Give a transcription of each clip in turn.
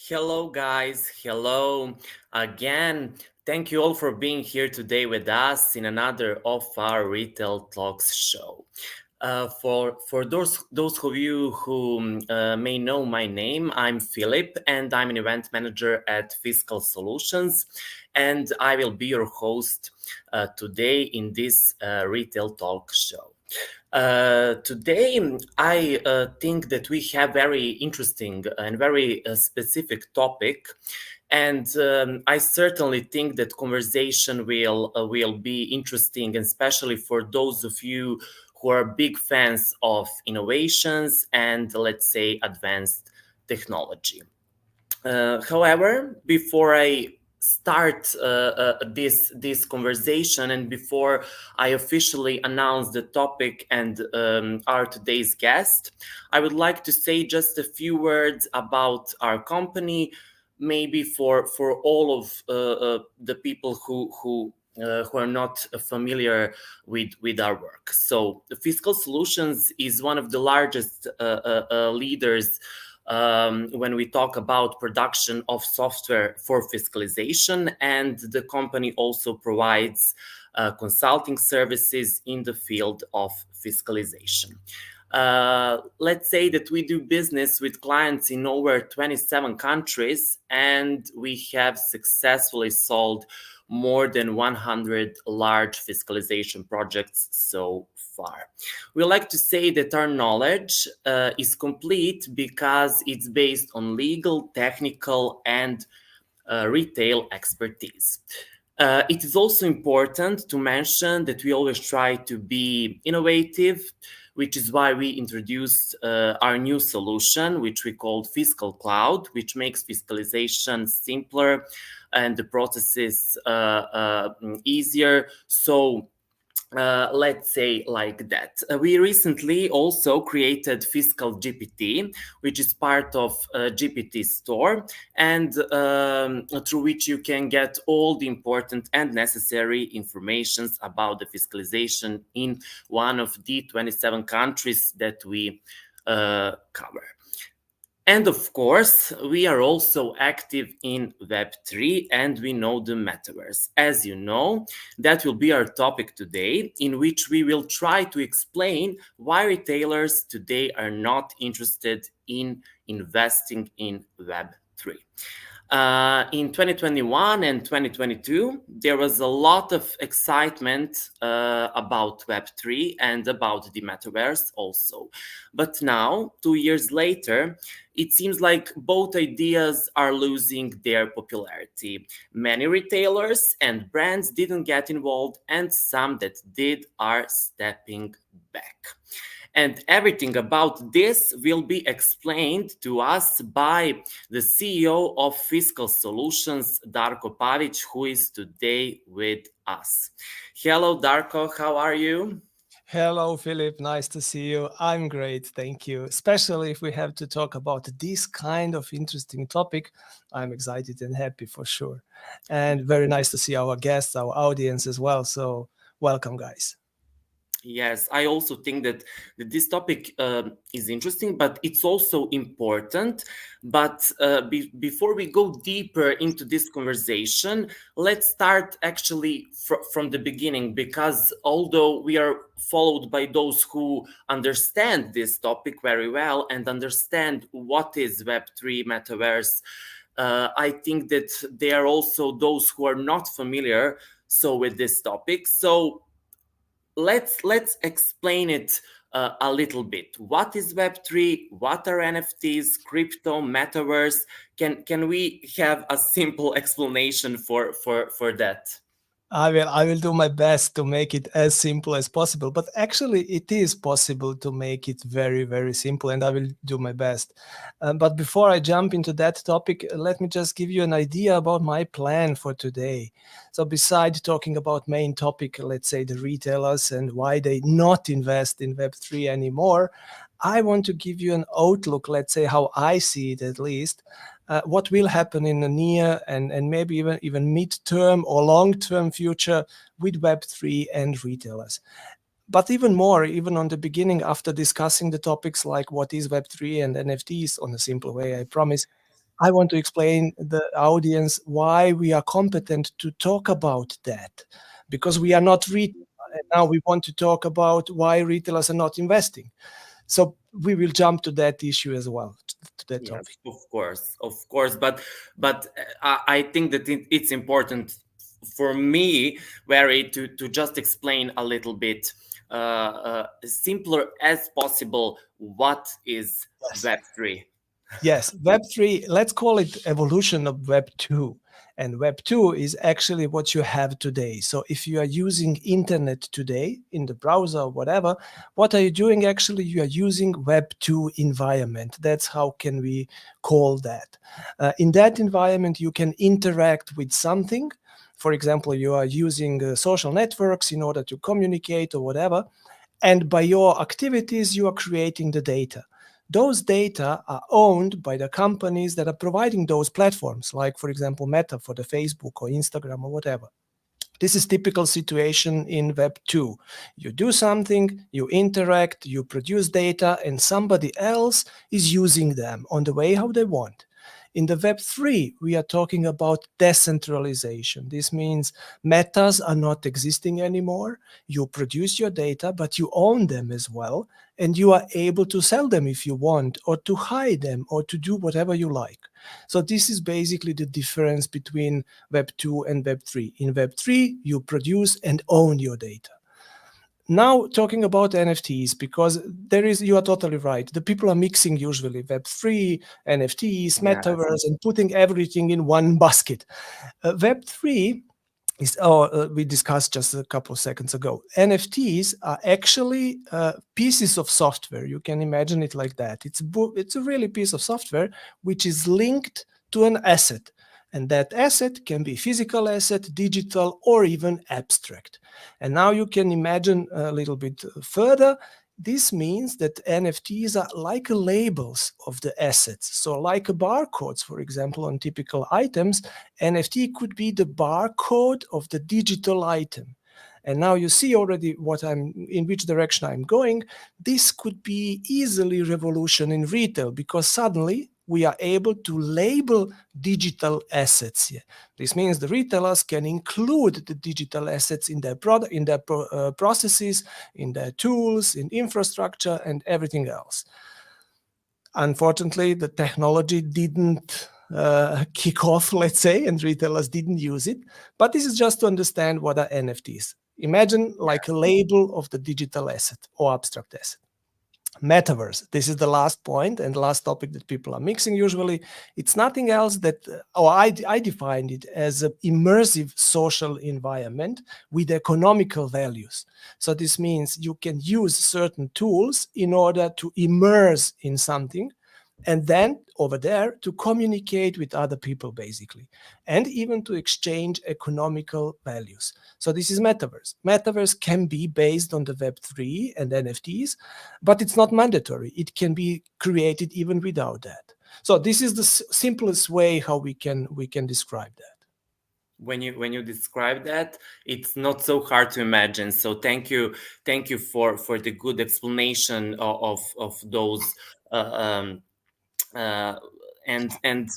Hello, guys. Hello again. Thank you all for being here today with us in another of our Retail Talks show. For those of you who may know my name, I'm Philip, and I'm an event manager at Fiscal Solutions, and I will be your host today in this Retail Talk show. Today, I think that we have very interesting and very specific topic, and I certainly think that conversation will be interesting, especially for those of you who are big fans of innovations and, let's say, advanced technology. However, before I start this conversation and before I officially announce the topic and our today's guest, I would like to say just a few words about our company, maybe for all of the people who are not familiar with our work. So, Fiscal Solutions is one of the largest leaders when we talk about production of software for fiscalization, and the company also provides consulting services in the field of fiscalization. Let's say that we do business with clients in over 27 countries, and we have successfully sold more than 100 large fiscalization projects so far. We like to say that our knowledge is complete because it's based on legal, technical, and retail expertise. It is also important to mention that we always try to be innovative, which is why we introduced our new solution, which we called Fiscal Cloud, which makes fiscalization simpler and the processes easier. So let's say like that. We recently also created Fiscal GPT, which is part of GPT Store, and through which you can get all the important and necessary informations about the fiscalization in one of the 27 countries that we cover. And of course, we are also active in web3 and we know the Metaverse. As you know, that will be our topic today, in which we will try to explain why retailers today are not interested in investing in web3. In 2021 and 2022, there was a lot of excitement about Web3 and about the Metaverse also. But now, 2 years later, it seems like both ideas are losing their popularity. Many retailers and brands didn't get involved, and some that did are stepping back. And everything about this will be explained to us by the CEO of Fiscal Solutions, Darko Pavic, who is today with us. Hello, Darko, how are you? Hello, Philip. Nice to see you. I'm great. Thank you. Especially if we have to talk about this kind of interesting topic, I'm excited and happy for sure. And very nice to see our guests, our audience as well. So, welcome, guys. Yes, I also think that this topic is interesting, but it's also important. But before we go deeper into this conversation, let's start actually from the beginning, because although we are followed by those who understand this topic very well and understand what is Web3 Metaverse, I think that there are also those who are not familiar with this topic. So let's explain it a little bit. What is Web3? What are NFTs, crypto, metaverse? Can we have a simple explanation for that? I will do my best to make it as simple as possible, but actually it is possible to make it very, very simple, and I will do my best. But before I jump into that topic, let me just give you an idea about my plan for today. So besides talking about main topic, let's say the retailers and why they not invest in Web3 anymore, I want to give you an outlook, let's say how I see it at least, what will happen in the near and maybe even mid-term or long-term future with Web3 and retailers. But even more, even on the beginning, after discussing the topics like what is Web3 and NFTs on a simple way, I promise, I want to explain the audience why we are competent to talk about that, because we are not retail. And now we want to talk about why retailers are not investing. So we will jump to that issue as well, to that Yes, topic. of course. But I think that it's important for me, Barry, to just explain a little bit simpler as possible what is Yes. Web3. Yes, Web3, let's call it evolution of Web 2. And Web 2 is actually what you have today. So if you are using internet today in the browser or whatever, what are you doing? Actually, you are using Web 2 environment. That's how can we call that. In that environment, you can interact with something. For example, you are using social networks in order to communicate or whatever. And by your activities, you are creating the data. Those data are owned by the companies that are providing those platforms, like, for example, Meta for the Facebook or Instagram or whatever. This is typical situation in Web 2. You do something, you interact, you produce data, and somebody else is using them on the way how they want. In the Web 3, we are talking about decentralization. This means metas are not existing anymore. You produce your data, but you own them as well, and you are able to sell them if you want, or to hide them, or to do whatever you like. So this is basically the difference between Web 2 and Web 3. In Web 3, you produce and own your data. Now talking about NFTs, because you are totally right. The people are mixing usually Web3, NFTs, Yes. Metaverse, and putting everything in one basket. Web3 is, we discussed just a couple of seconds ago. NFTs are actually pieces of software. You can imagine it like that. It's a really piece of software which is linked to an asset. And that asset can be physical asset, digital, or even abstract. And now you can imagine a little bit further. This means that NFTs are like labels of the assets. So like barcodes, for example, on typical items, NFT could be the barcode of the digital item. And now you see already in which direction I'm going. This could be easily revolution in retail, because suddenly we are able to label digital assets here. This means the retailers can include the digital assets in their product, in their processes, in their tools, in infrastructure, and everything else. Unfortunately, the technology didn't kick off, let's say, and retailers didn't use it. But this is just to understand what are NFTs. Imagine like a label of the digital asset or abstract asset. Metaverse. This is the last point and the last topic that people are mixing usually. It's nothing else that, or I defined it as an immersive social environment with economical values. So this means you can use certain tools in order to immerse in something, and then over there to communicate with other people basically, and even to exchange economical values. So this is metaverse. Metaverse can be based on the Web3 and NFTs, but it's not mandatory. It can be created even without that. So this is the simplest way how we can describe that. When you describe that, it's not so hard to imagine. So thank you for the good explanation of those uh, um, uh, and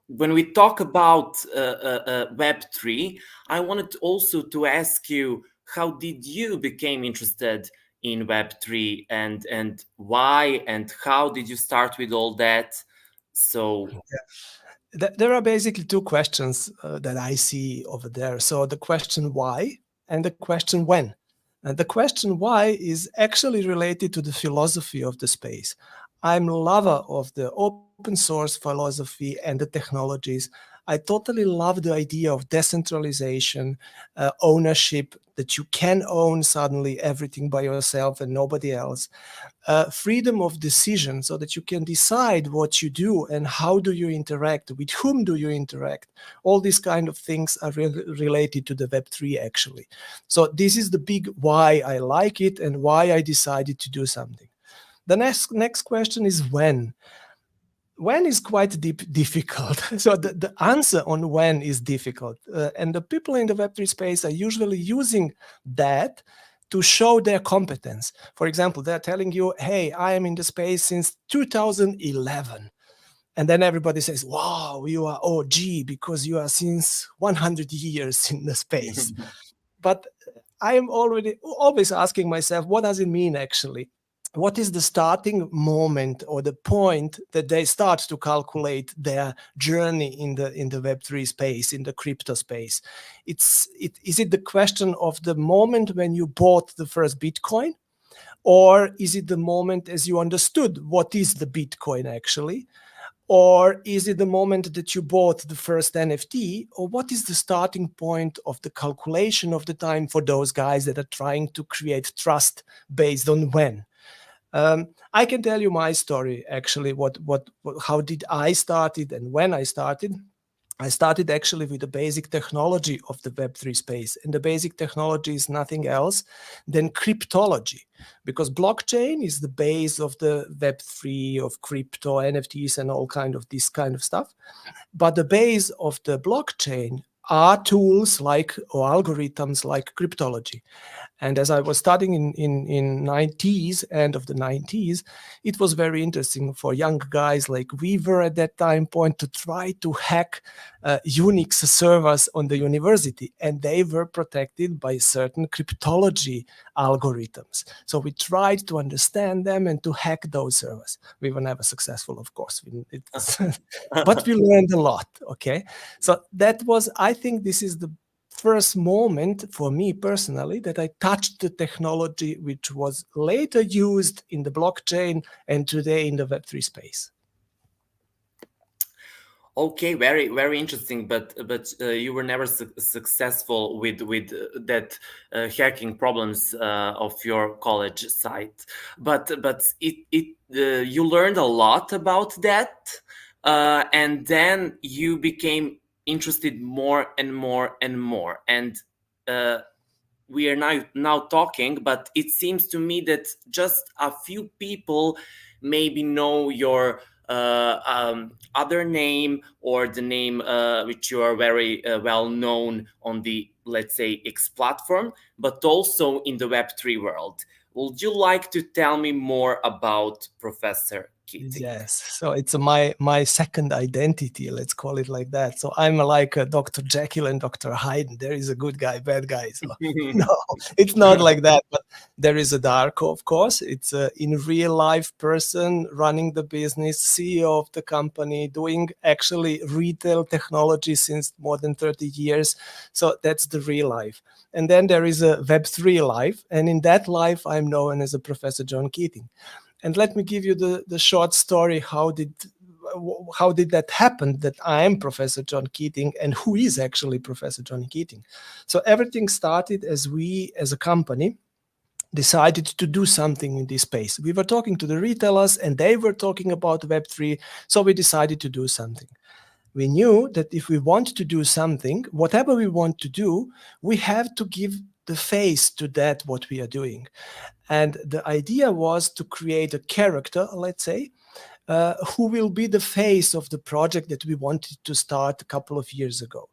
when we talk about Web3, I wanted also to ask you, how did you become interested in Web3, and why and how did you start with all that? So There are basically two questions that I see over there. So the question why and the question when. And the question why is actually related to the philosophy of the space. I'm a lover of the open source philosophy and the technologies. I totally love the idea of decentralization, ownership, that you can own suddenly everything by yourself and nobody else. Freedom of decision, so that you can decide what you do and how do you interact, with whom do you interact. All these kind of things are related to the Web3 actually. So this is the big why I like it and why I decided to do something. The next question is when. When is quite difficult. So the answer on when is difficult. And the people in the Web3 space are usually using that to show their competence. For example, they're telling you, hey, I am in the space since 2011. And then everybody says, wow, you are OG because you are since 100 years in the space. But I am already always asking myself, what does it mean actually? What is the starting moment or the point that they start to calculate their journey in the Web3 space, in the crypto space? Is it the question of the moment when you bought the first Bitcoin? Or is it the moment as you understood what is the Bitcoin actually? Or is it the moment that you bought the first NFT? Or what is the starting point of the calculation of the time for those guys that are trying to create trust based on when? I can tell you my story actually. How did I started and when I started? I started actually with the basic technology of the Web3 space. And the basic technology is nothing else than cryptology, because blockchain is the base of the Web3, of crypto, NFTs, and all kind of this kind of stuff. But the base of the blockchain are tools like or algorithms like cryptology. And as I was studying in 90s, end of the 90s, it was very interesting for young guys like we were at that time point to try to hack Unix servers on the university. And they were protected by certain cryptology algorithms. So we tried to understand them and to hack those servers. We were never successful, of course. But we learned a lot, okay? So that was, I think this is the first moment for me personally that I touched the technology which was later used in the blockchain and today in the Web3 space. Okay, very very interesting. But you were never successful with that hacking problems of your college site. But you learned a lot about that, and then you became interested more and more and more. And uh, we are now talking, but it seems to me that just a few people maybe know your other name, or the name which you are very well known on the, let's say, X platform, but also in the Web3 world. Would you like to tell me more about Professor Keeting? Yes, so it's my second identity, let's call it like that. So I'm like a Dr. Jekyll and Dr. Hyde. There is a good guy, bad guy. So no, it's not like that. But there is a Darko, of course. It's a in real life person running the business, CEO of the company, doing actually retail technology since more than 30 years. So that's the real life. And then there is a Web3 life, and in that life, I'm known as a Professor John Keeting. And let me give you the short story. How did that happen that I am Professor John Keeting and who is actually Professor John Keeting? So everything started as we, as a company, decided to do something in this space. We were talking to the retailers and they were talking about Web3. So we decided to do something. We knew that if we want to do something, whatever we want to do, we have to give the face to that what we are doing. And the idea was to create a character, let's say, who will be the face of the project that we wanted to start a couple of years ago.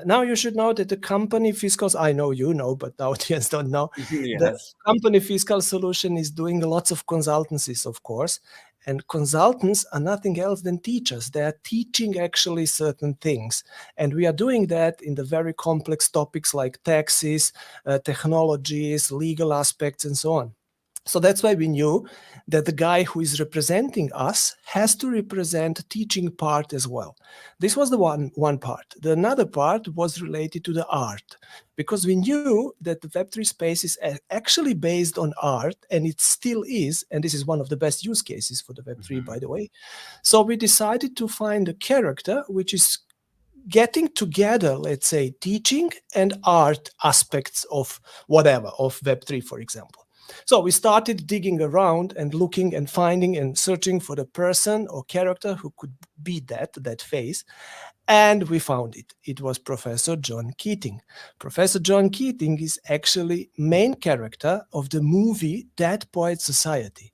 Now you should know that the company Fiscals, I know you know, but the audience don't know, the Yes. company Fiscal Solution is doing lots of consultancies, of course. And consultants are nothing else than teachers. They are teaching actually certain things. And we are doing that in the very complex topics like taxes, technologies, legal aspects, and so on. So that's why we knew that the guy who is representing us has to represent teaching part as well. This was the one part. The another part was related to the art, because we knew that the Web3 space is actually based on art, and it still is. And this is one of the best use cases for the Web3, by the way. So we decided to find a character which is getting together, let's say, teaching and art aspects of whatever, of Web3, for example. So we started digging around and looking and finding and searching for the person or character who could be that face. And we found it. It was Professor John Keeting. Professor John Keeting is actually main character of the movie Dead Poet Society.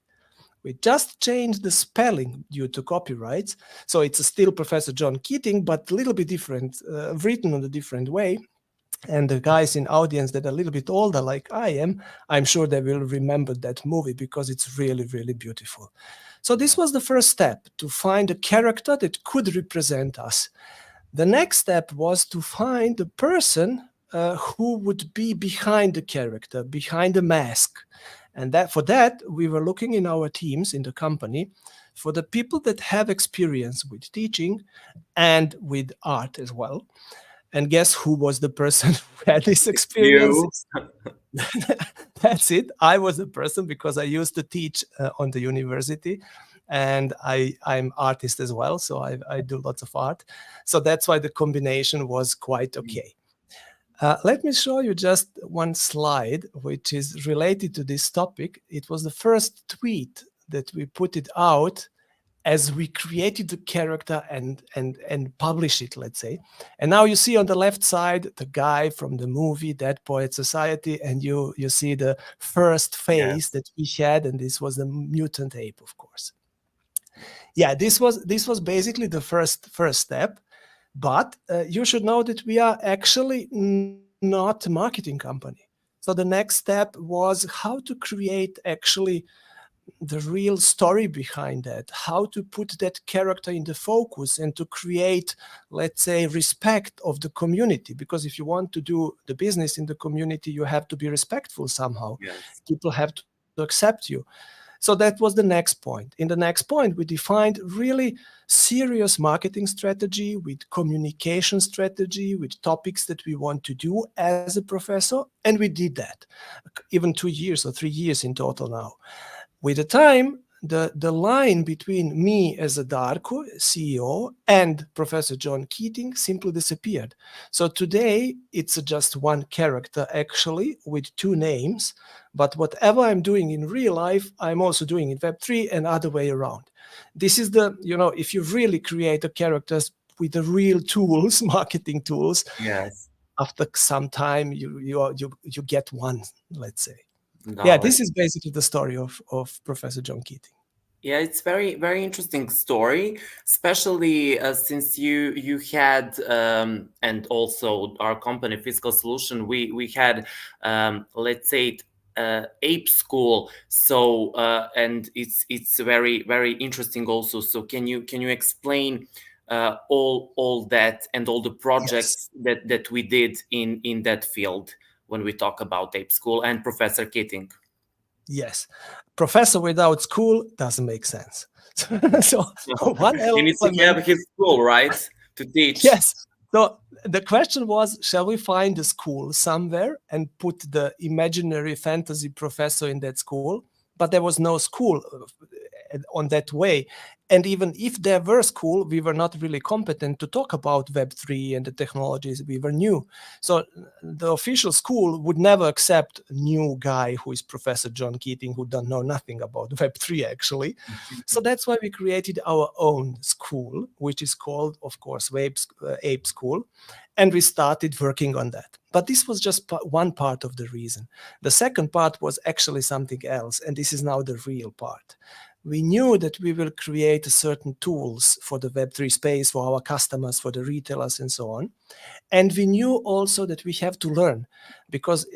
We just changed the spelling due to copyrights. So it's still Professor John Keating, but a little bit different, written in a different way. And the guys in audience that are a little bit older, like I am, I'm sure they will remember that movie because it's really, really beautiful. So this was the first step, to find a character that could represent us. The next step was to find a person who would be behind the character, behind the mask. And that for that, we were looking in our teams in the company for the people that have experience with teaching and with art as well. And guess who was the person who had this You. experience? That's it. I was the person because I used to teach on the university, and I'm artist as well, so I do lots of art. So that's why the combination was quite okay. Let me show you just one slide which is related to this topic. It was the first tweet that we put it out as we created the character and publish it, let's say. And now you see on the left side the guy from the movie Dead Poet Society, and you see the first phase Yes. that we had, and this was the mutant ape, of course. Yeah, this was basically the first step. But you should know that we are actually not a marketing company. So the next step was how to create actually the real story behind that, how to put that character in the focus and to create, let's say, respect of the community. Because if you want to do the business in the community, you have to be respectful somehow. Yes. People have to accept you. So that was the next point. In the next point, we defined really serious marketing strategy with communication strategy, with topics that we want to do as a professor. And we did that even 2 years or 3 years in total now. With the time, the line between me as a Darko CEO and Professor John Keating simply disappeared. So today it's just one character actually with two names, but whatever I'm doing in real life, I'm also doing in Web3 and other way around. This is if you really create a characters with the real tools, marketing tools, Yes. after some time you get one, let's say. Yeah, No, this is basically the story of Professor John Keating. yeah, it's very very interesting story, especially since you had and also our company Fiscal Solution, we had let's say it, ape school. So and it's very very interesting also. So can you explain all that and all the Yes. projects that we did in that field when we talk about ape school and Professor Keating? Yes. Professor without school doesn't make sense. So No, one he needs to element, have his school, right? To teach. yes. So the question was, shall we find a school somewhere and put the imaginary fantasy professor in that school? But there was no school on that way. And even if there were school, we were not really competent to talk about Web3 and the technologies. We were new. So the official school would never accept a new guy who is Professor John Keating, who don't know nothing about Web3 actually. So that's why we created our own school, which is called, of course, Ape School. And we started working on that. But this was just one part of the reason. The second part was actually something else. And this is now the real part. We knew that we will create certain tools for the Web3 space, for our customers, for the retailers, and so on. And we knew also that we have to learn, because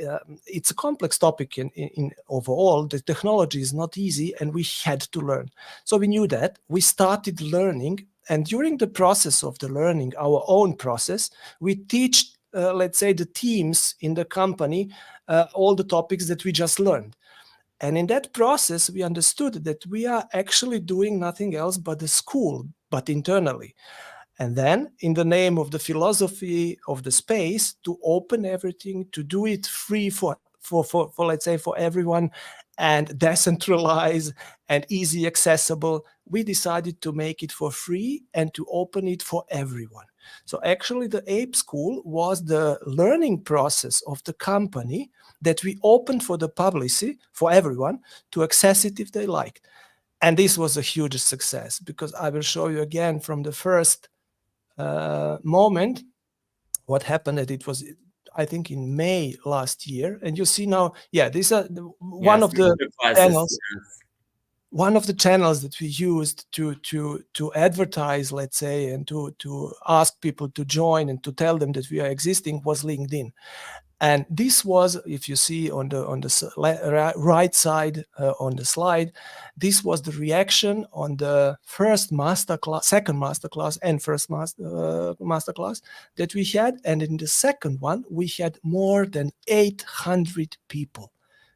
it's a complex topic in overall. The technology is not easy, and we had to learn. So we knew that. We started learning. And during the process of the learning, our own process, we teach, let's say, the teams in the company all the topics that we just learned. And in that process, we understood that we are actually doing nothing else but the school, but internally. And then, in the name of the philosophy of the space, to open everything, to do it free for let's say, for everyone, and decentralized and easy accessible, we decided to make it for free and to open it for everyone. So actually, the Ape School was the learning process of the company that we opened for the publicity, for everyone, to access it if they liked. And this was a huge success, because I will show you again from the first moment what happened. That it was, I think, in May last year. And you see now, yeah, these are one Yes, of the master classes. panels. Yes. one of the channels that we used to advertise, let's say, and to ask people to join and to tell them that we are existing was LinkedIn. And this was, if you see on the right side on the slide, this was the reaction on the first masterclass, second masterclass, and first masterclass that we had. And in the second one, we had more than 800 people.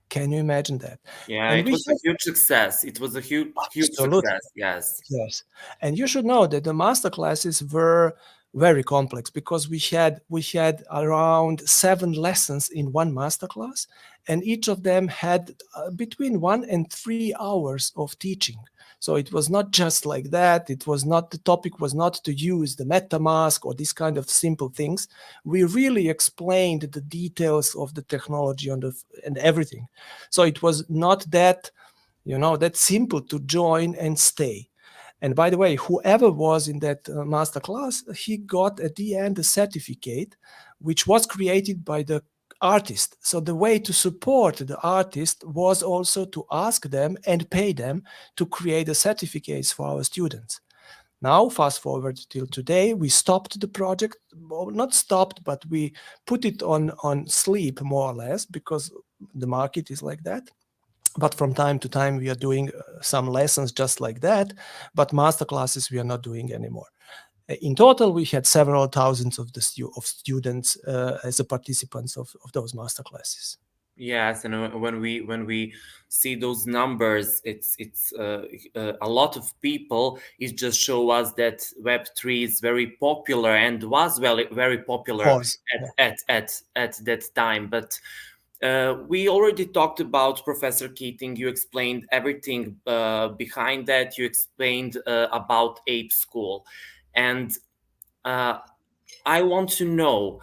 Can you imagine that? Yeah, And it we was a had huge success. It was a huge absolutely. success. Yes. Yes, and you should know that the master classes were very complex because we had around 7 lessons in one master class, and each of them had between 1 and 3 hours of teaching. So it was not just like that. It was not, the topic was not to use the MetaMask or these kind of simple things. We really explained the details of the technology and everything. So it was not that, that simple to join and stay. And by the way, whoever was in that master class, he got at the end a certificate, which was created by the artist. So the way to support the artist was also to ask them and pay them to create the certificates for our students. Now, fast forward till today, we stopped the project. Well, not stopped, but we put it on sleep more or less because the market is like that. But from time to time we are doing some lessons just like that, but master classes we are not doing anymore. In total we had several thousands of students as a participants of those master classes. Yes, and when we see those numbers, it's a lot of people. It just show us that Web3 is very popular and was very popular Pause. Yeah. at that time. But we already talked about Professor Keating. You explained everything behind that. You explained about Ape School, and uh, I want to know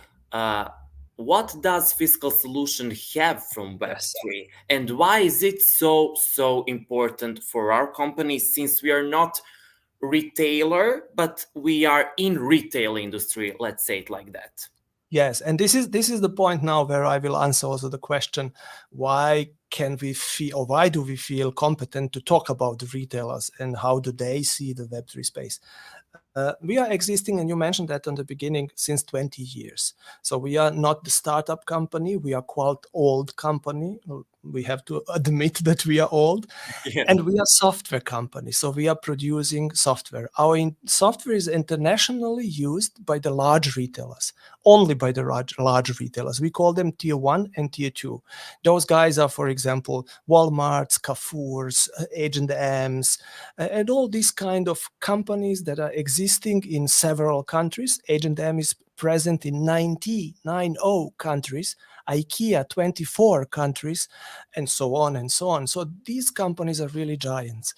what does Fiscal Solution have from Yes. Web3, and why is it so important for our company, since we are not retailer, but we are in retail industry. Let's say it like that. Yes, and this is the point now where I will answer also the question, why can we feel, or why do we feel competent to talk about the retailers and how do they see the Web3 space? We are existing, and you mentioned that on the beginning, since 20 years. So we are not the startup company. We are quite old company. We have to admit that we are old. Yeah. And we are software company, so we are producing software. Our software is internationally used by the large retailers, only by the large retailers. We call them tier 1 and tier 2. Those guys are, for example, Walmart's, Carrefour's, H&M's, and all these kind of companies that are existing in several countries. H&M is present in 90 countries, IKEA 24 countries, and so on and so on. So these companies are really giants.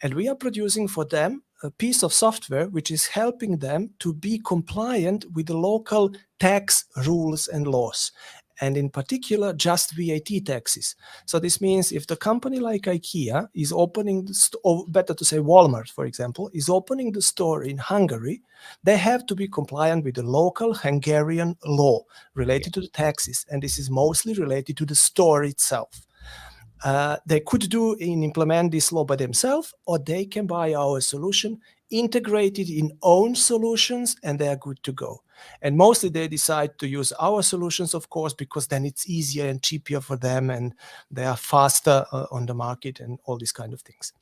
And we are producing for them a piece of software which is helping them to be compliant with the local tax rules and laws, and in particular just VAT taxes. So this means if the company like IKEA is opening, or better to say Walmart, for example, is opening the store in Hungary, they have to be compliant with the local Hungarian law related to the taxes, and this is mostly related to the store itself. They could do and implement this law by themselves, or they can buy our solution, integrate it in own solutions, and they are good to go. And mostly they decide to use our solutions, of course, because then it's easier and cheaper for them, and they are faster on the market and all these kind of things.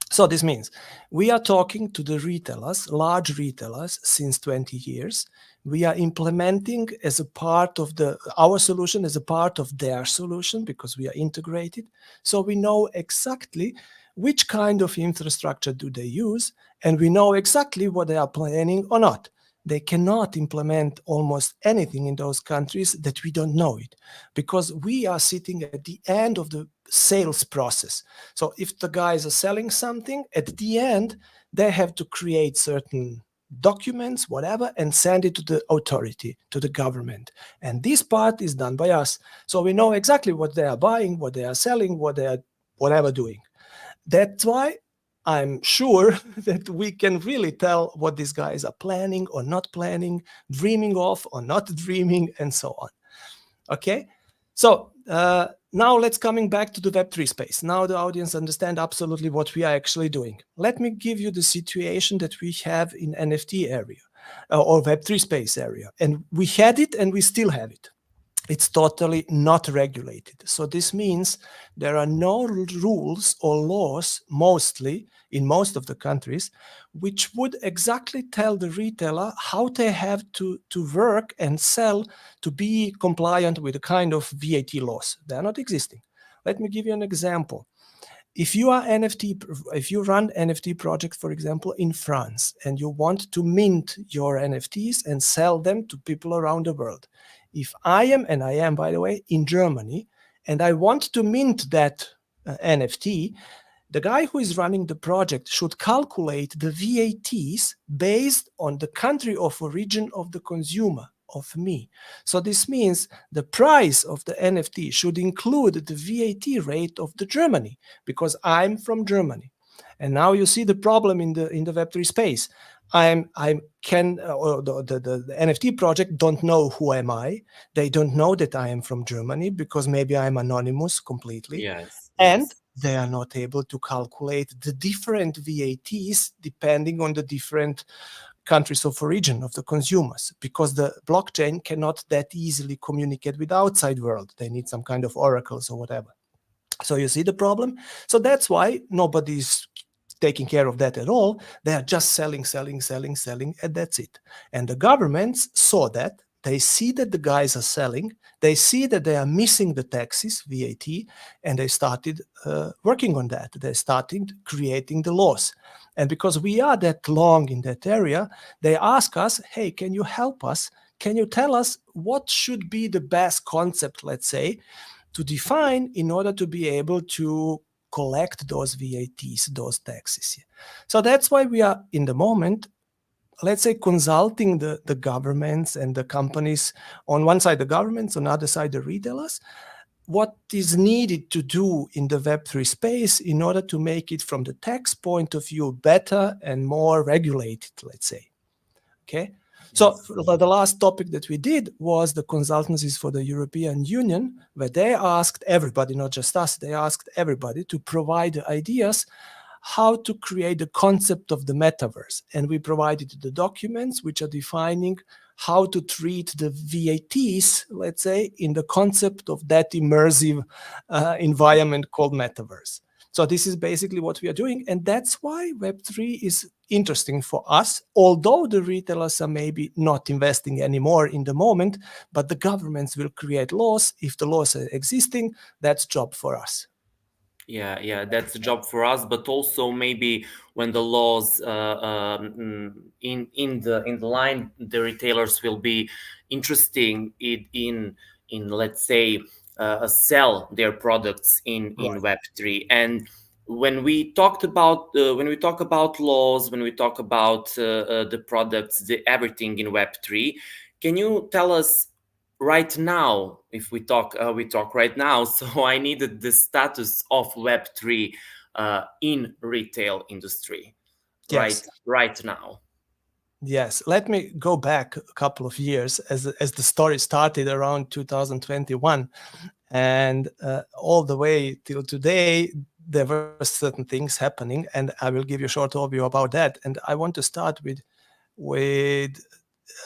So this means we are talking to the retailers, large retailers, since 20 years. We are implementing as a part of our solution, as a part of their solution, because we are integrated. So we know exactly which kind of infrastructure do they use, and we know exactly what they are planning or not. They cannot implement almost anything in those countries that we don't know it, because we are sitting at the end of the sales process. So if the guys are selling something, at the end, they have to create certain documents, whatever, and send it to the authority, to the government. And this part is done by us. So we know exactly what they are buying, what they are selling, what they are whatever doing. That's why I'm sure that we can really tell what these guys are planning or not planning, dreaming of or not dreaming, and so on. Okay, so Now let's coming back to the Web3 space. Now the audience understand absolutely what we are actually doing. Let me give you the situation that we have in NFT area or Web3 space area. And we had it and we still have it. It's totally not regulated. So this means there are no rules or laws, mostly in most of the countries, which would exactly tell the retailer how they have to work and sell to be compliant with the kind of VAT laws. They are not existing. Let me give you an example. If you are NFT, if you run NFT project, for example, in France, and you want to mint your NFTs and sell them to people around the world, if I am, and I am, by the way, in Germany, and I want to mint that NFT, the guy who is running the project should calculate the VATs based on the country of origin of the consumer, of me. So this means the price of the NFT should include the VAT rate of the Germany, because I'm from Germany. And now you see the problem in the Web3 space. I can or the NFT project don't know who am I. They don't know that I am from Germany because maybe I'm anonymous completely, Yes, and yes. they are not able to calculate the different VATs depending on the different countries of origin of the consumers, because the blockchain cannot that easily communicate with the outside world. They need some kind of oracles or whatever. So you see the problem. So that's why nobody's taking care of that at all. They are just selling, selling, selling, selling, and that's it. And the governments saw that. They see that the guys are selling. They see that they are missing the taxes, VAT, and they started working on that. They started creating the laws. And because we are that long in that area, they ask us, hey, can you help us? Can you tell us what should be the best concept, let's say, to define in order to be able to collect those VATs, those taxes. So that's why we are in the moment, let's say, consulting the governments and the companies. On one side, the governments, on the other side, the retailers, what is needed to do in the Web3 space in order to make it from the tax point of view better and more regulated, let's say. Okay. So Yes. the last topic that we did was the consultancies for the European Union, where they asked everybody, not just us, they asked everybody to provide ideas how to create the concept of the metaverse. And we provided the documents which are defining how to treat the VATs, let's say, in the concept of that immersive environment called metaverse. So this is basically what we are doing. And that's why Web3 is interesting for us, although the retailers are maybe not investing anymore in the moment, but the governments will create laws. If the laws are existing, that's job for us. Yeah, yeah, that's a job for us, but also maybe when the laws in the line, the retailers will be interesting in let's say sell their products in Right. Web3. And when we talk about laws, when we talk about the products, the everything in Web3, can you tell us right now, if we talk right now, so I needed the status of Web3 in retail industry Yes. right now. Yes. Let me go back a couple of years as the story started around 2021. And all the way till today, there were certain things happening. And I will give you a short overview about that. And I want to start with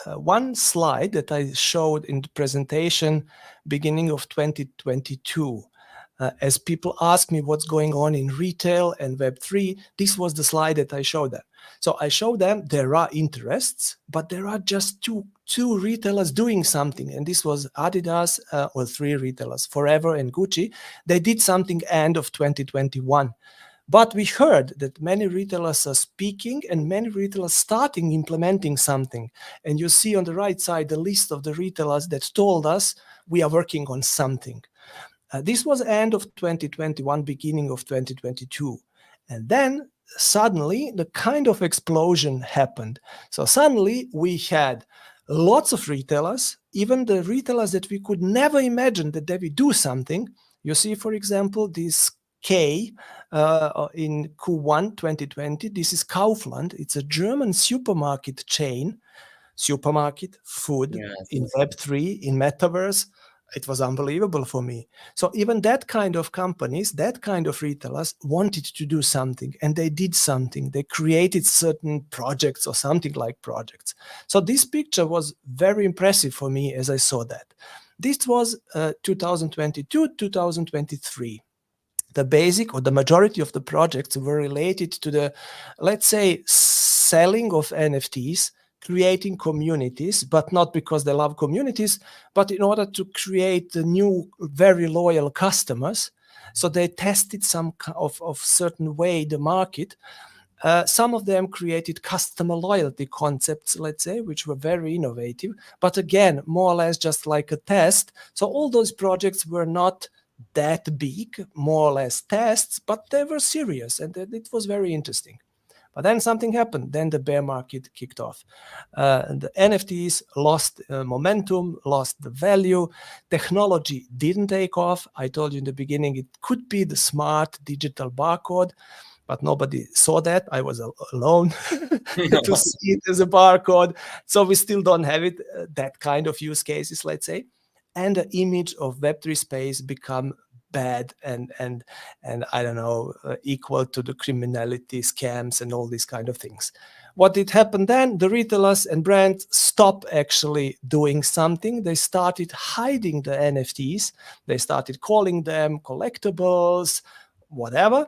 one slide that I showed in the presentation beginning of 2022. As people ask me what's going on in retail and Web3, this was the slide that I showed them. So I showed them there are interests, but there are just two retailers doing something. And this was Adidas, or three retailers, Forever and Gucci. They did something end of 2021. But we heard that many retailers are speaking and many retailers starting implementing something. And you see on the right side the list of the retailers that told us we are working on something. This was end of 2021, beginning of 2022. And then suddenly the kind of explosion happened. So suddenly we had lots of retailers, even the retailers that we could never imagine that they would do something. You see, for example, this K in Q1 2020. This is Kaufland. It's a German supermarket chain, supermarket, food, in Yes. Web3, in Metaverse. it was unbelievable for me. So even that kind of companies, that kind of retailers wanted to do something, and they did something. They created certain projects or something like projects. So this picture was very impressive for me as I saw that. This was 2022, 2023. The basic or the majority of the projects were related to the, let's say, selling of NFTs, creating communities, but not because they love communities, but in order to create the new, very loyal customers. So they tested some of certain way the market. Some of them created customer loyalty concepts, let's say, which were very innovative, but again, more or less just like a test. So all those projects were not that big, more or less tests, but they were serious, and it was very interesting. But then something happened. Then the bear market kicked off. The NFTs lost momentum, lost the value. Technology didn't take off. I told you in the beginning it could be the smart digital barcode, but nobody saw that. I was alone to see it as a barcode. So we still don't have it, that kind of use cases, let's say. And the image of Web3 space become bad and I don't know, equal to the criminality, scams, and all these kind of things. What did happen then? The retailers and brands stopped actually doing something. They started hiding the NFTs. They started calling them collectibles, whatever.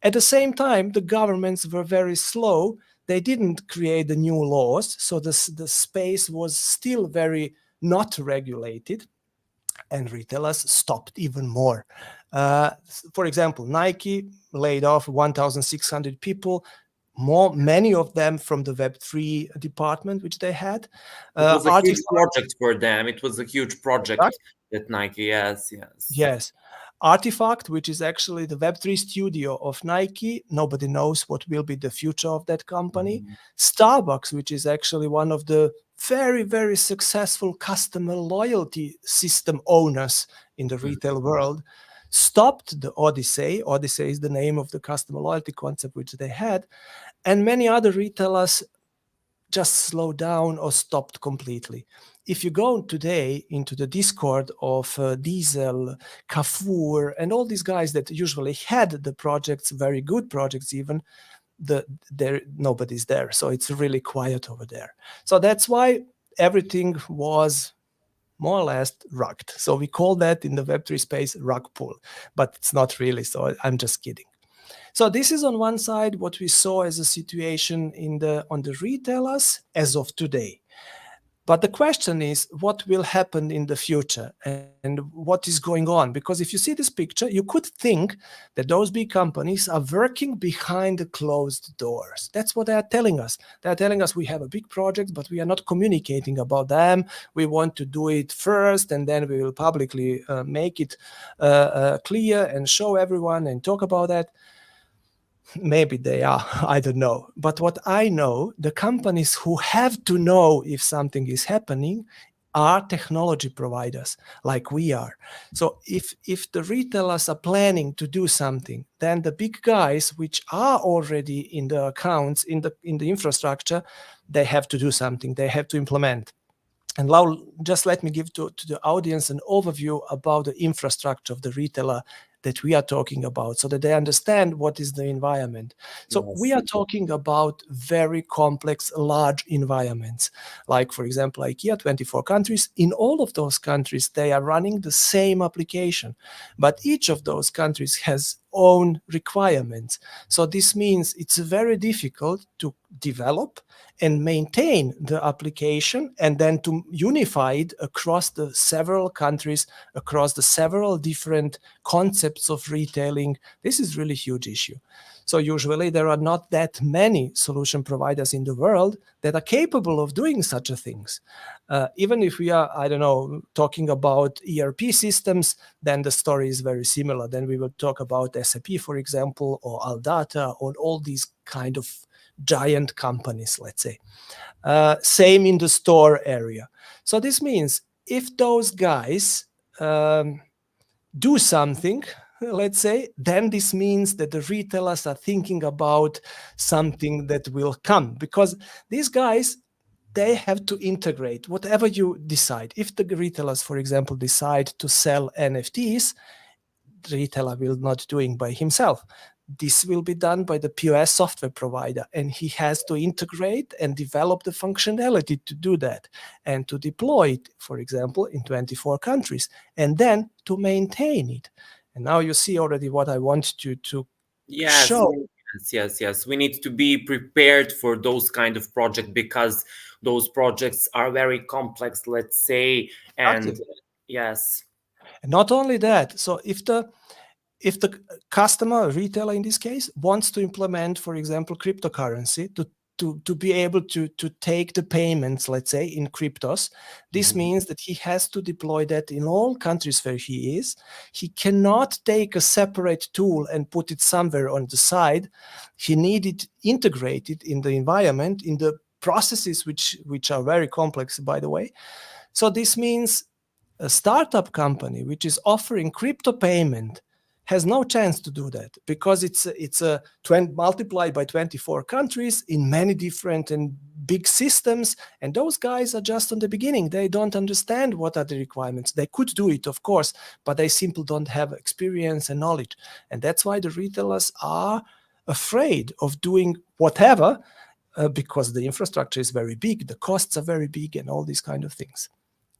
At the same time, the governments were very slow. They didn't create the new laws, so the space was still very not regulated, and retailers stopped even more. For example, Nike laid off 1,600 people, many of them from the Web3 department, which they had. It was a huge Artifact, project for them. It was a huge project at Nike. Yes, yes. yes. Artifact, which is actually the Web3 studio of Nike. Nobody knows what will be the future of that company. Mhm. Starbucks, which is actually one of the very, very successful customer loyalty system owners in the retail world, stopped the Odyssey. Odyssey is the name of the customer loyalty concept which they had. And many other retailers just slowed down or stopped completely. If you go today into the Discord of Diesel, Carrefour, and all these guys that usually had the projects, very good projects even, there nobody's there. So it's really quiet over there. So that's why everything was more or less rugged. So we call that in the Web3 space rug pull, but it's not really. So I'm just kidding. So this is on one side what we saw as a situation on the retailers as of today. But the question is, what will happen in the future and what is going on? Because if you see this picture, you could think that those big companies are working behind the closed doors. That's what they are telling us. They are telling us we have a big project, but we are not communicating about them. We want to do it first, and then we will publicly make it clear and show everyone and talk about that. Maybe they are, I don't know. But what I know, the companies who have to know if something is happening are technology providers like we are. So if the retailers are planning to do something, then the big guys which are already in the accounts, in the infrastructure, they have to do something, they have to implement. And now just let me give to the audience an overview about the infrastructure of the retailer that we are talking about so that they understand what is the environment. So we Yes. are talking about very complex, large environments. Like, for example, IKEA, 24 countries. In all of those countries, they are running the same application, but each of those countries has own requirements. So this means it's very difficult to develop and maintain the application and then to unify it across the several countries, across the several different concepts of retailing. This is really a huge issue. So usually there are not that many solution providers in the world that are capable of doing such a things. Even if we are, I don't know, talking about ERP systems, then the story is very similar. Then we will talk about SAP, for example, or Aldata, or all these kind of giant companies, let's say. Same in the store area. So this means if those guys do something, let's say, then this means that the retailers are thinking about something that will come, because these guys, they have to integrate whatever you decide. If the retailers, for example, decide to sell NFTs, the retailer will not doing by himself. This will be done by the POS software provider, and he has to integrate and develop the functionality to do that and to deploy it, for example, in 24 countries, and then to maintain it. And now you see already what I want to Yes, show. yes. We need to be prepared for those kind of project because those projects are very complex, let's say, and Exactly. yes. And not only that, so if the customer, retailer in this case, wants to implement, for example, cryptocurrency to be able to take the payments, let's say, in cryptos, this Mhm. means that he has to deploy that in all countries where he is. He cannot take a separate tool and put it somewhere on the side. He needed integrated in the environment, in the processes which are very complex, by the way. So this means a startup company which is offering crypto payment has no chance to do that because it's a 20, multiplied by 24 countries in many different and big systems, and those guys are just on the beginning. They don't understand what are the requirements. They could do it, of course, but they simply don't have experience and knowledge, and that's why the retailers are afraid of doing whatever, because the infrastructure is very big, the costs are very big, and all these kind of things.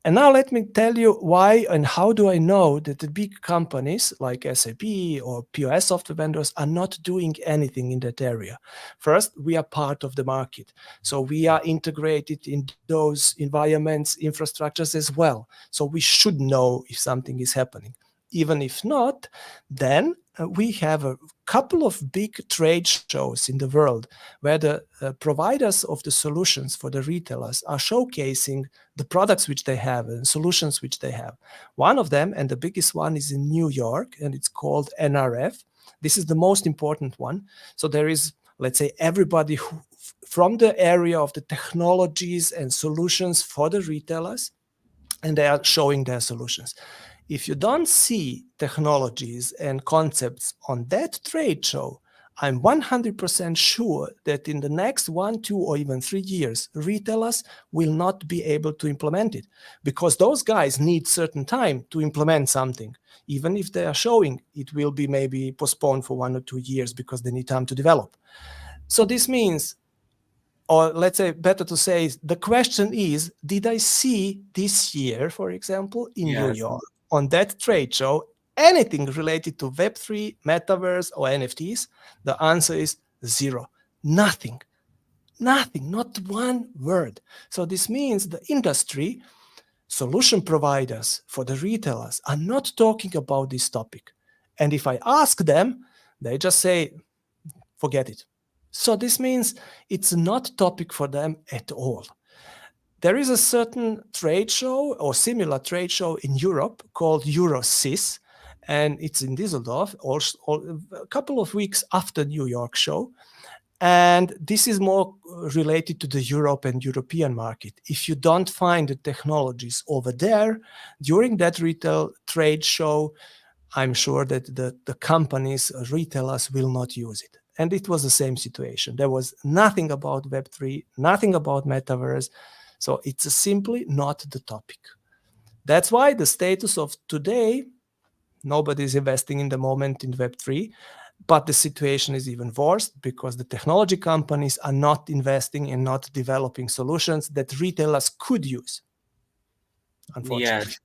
And now let me tell you why and how do I know that the big companies like SAP or POS software vendors are not doing anything in that area. First, we are part of the market. So we are integrated in those environments, infrastructures as well. So we should know if something is happening. Even if not, then we have a couple of big trade shows in the world where the providers of the solutions for the retailers are showcasing the products which they have and solutions which they have. One of them, and the biggest one, is in New York, and it's called NRF. This is the most important one. So there is, let's say, everybody who, from the area of the technologies and solutions for the retailers, and they are showing their solutions. If you don't see technologies and concepts on that trade show, I'm 100% sure that in the next 1, 2, or even 3 years, retailers will not be able to implement it because those guys need certain time to implement something. Even if they are showing, it will be maybe postponed for 1 or 2 years because they need time to develop. So this means, or let's say better to say, the question is, did I see this year, for example, in New Yes. York on that trade show anything related to Web3, Metaverse, or NFTs? The answer is zero. Nothing. Nothing, not one word. So this means the industry, solution providers for the retailers are not talking about this topic. And if I ask them, they just say, forget it. So this means it's not topic for them at all. There is a certain trade show or similar trade show in Europe called EuroSys, and it's in Düsseldorf, a couple of weeks after New York show. And this is more related to the Europe and European market. If you don't find the technologies over there during that retail trade show, I'm sure that the companies, retailers will not use it. And it was the same situation. There was nothing about Web3, nothing about Metaverse. So it's simply not the topic. That's why the status of today, nobody is investing in the moment in Web3, but the situation is even worse because the technology companies are not investing and not developing solutions that retailers could use, unfortunately.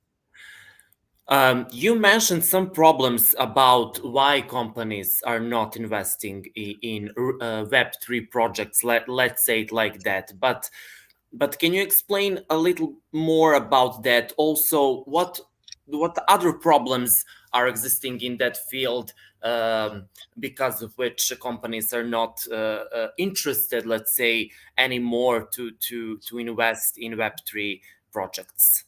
Yes. You mentioned some problems about why companies are not investing in Web3 projects. Let's say it like that. But can you explain a little more about that? Also, what other problems are existing in that field, because of which companies are not interested, let's say, anymore to invest in Web3 projects?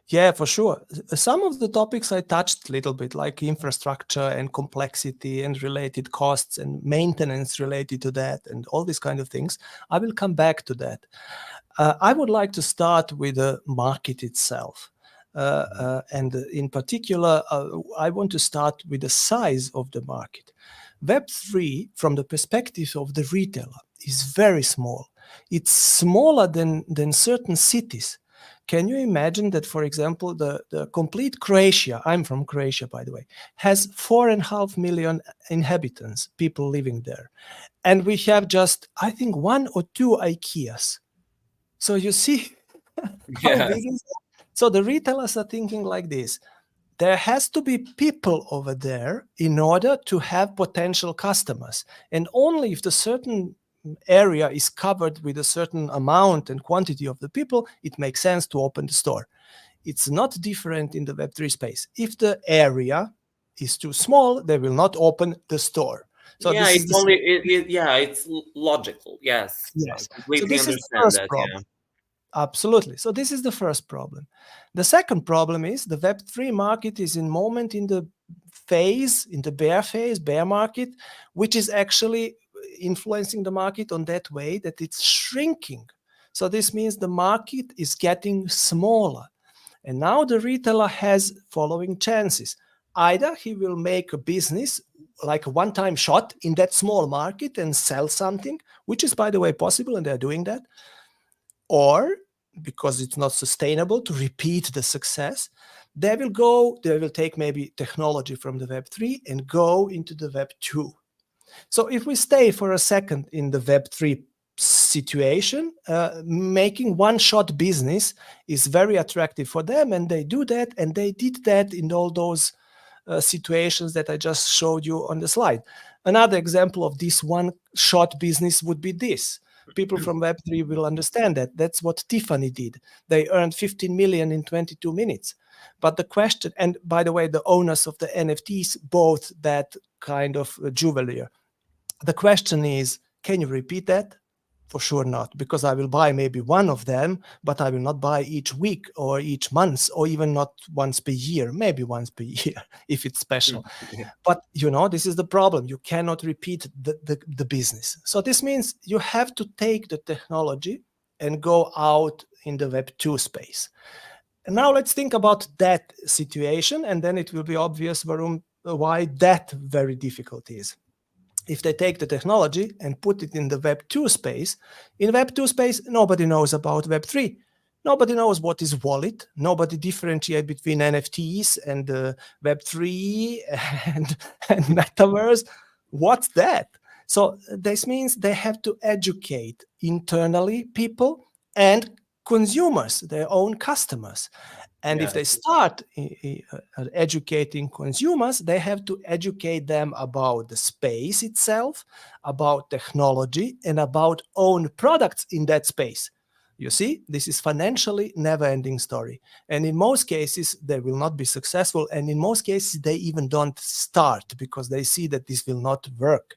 Yeah, for sure. Some of the topics I touched a little bit, like infrastructure and complexity and related costs and maintenance related to that and all these kind of things. I will come back to that. I would like to start with the market itself. And in particular, I want to start with the size of the market. Web3, from the perspective of the retailer, is very small. It's smaller than certain cities. Can you imagine that, for example, the complete Croatia, I'm from Croatia, by the way, has 4.5 million inhabitants, people living there. And we have just, I think, 1 or 2 IKEAs. So you see how Yes. big is it? So the retailers are thinking like this. There has to be people over there in order to have potential customers. And only if the certain area is covered with a certain amount and quantity of the people, it makes sense to open the store. It's not different in the Web3 space. If the area is too small, they will not open the store. So Yeah, this is it's the only yeah, it's logical. Yes, I yes. So completely this is the understand first that. Yeah. problem. Absolutely. So this is the first problem. The second problem is the Web3 market is in moment in the phase, in the bear phase, bear market, which is actually influencing the market on that way that it's shrinking. So this means the market is getting smaller. And now the retailer has following chances. Either he will make a business like a one-time shot in that small market and sell something, which is, by the way, possible, and they're doing that, or because it's not sustainable to repeat the success, they will take maybe technology from the Web 3 and go into the Web 2. So if we stay for a second in the Web 3 situation, making one shot business is very attractive for them, and they do that, and they did that in all those situations that I just showed you on the slide. Another example of this one shot business would be this. People from Web3 will understand that. That's what Tiffany did. They earned 15 million in 22 minutes. But the question, and by the way, the owners of the NFTs bought that kind of jewelry. The question is, can you repeat that? For sure not, because I will buy maybe one of them, but I will not buy each week or each month, or even not once per year, maybe once per year if it's special. Yeah. But this is the problem. You cannot repeat the business. So this means you have to take the technology and go out in the Web 2 space. And now let's think about that situation, and then it will be obvious, Varun, why that very difficult is. If they take the technology and put it in the Web 2 space, in Web 2 space, nobody knows about Web 3. Nobody knows what is wallet. Nobody differentiate between NFTs and Web 3 and Metaverse. What's that? So this means they have to educate internally people and consumers, their own customers. And if they Yes. start educating consumers, they have to educate them about the space itself, about technology, and about own products in that space. You see, this is financially never-ending story. And in most cases, they will not be successful. And in most cases, they even don't start because they see that this will not work.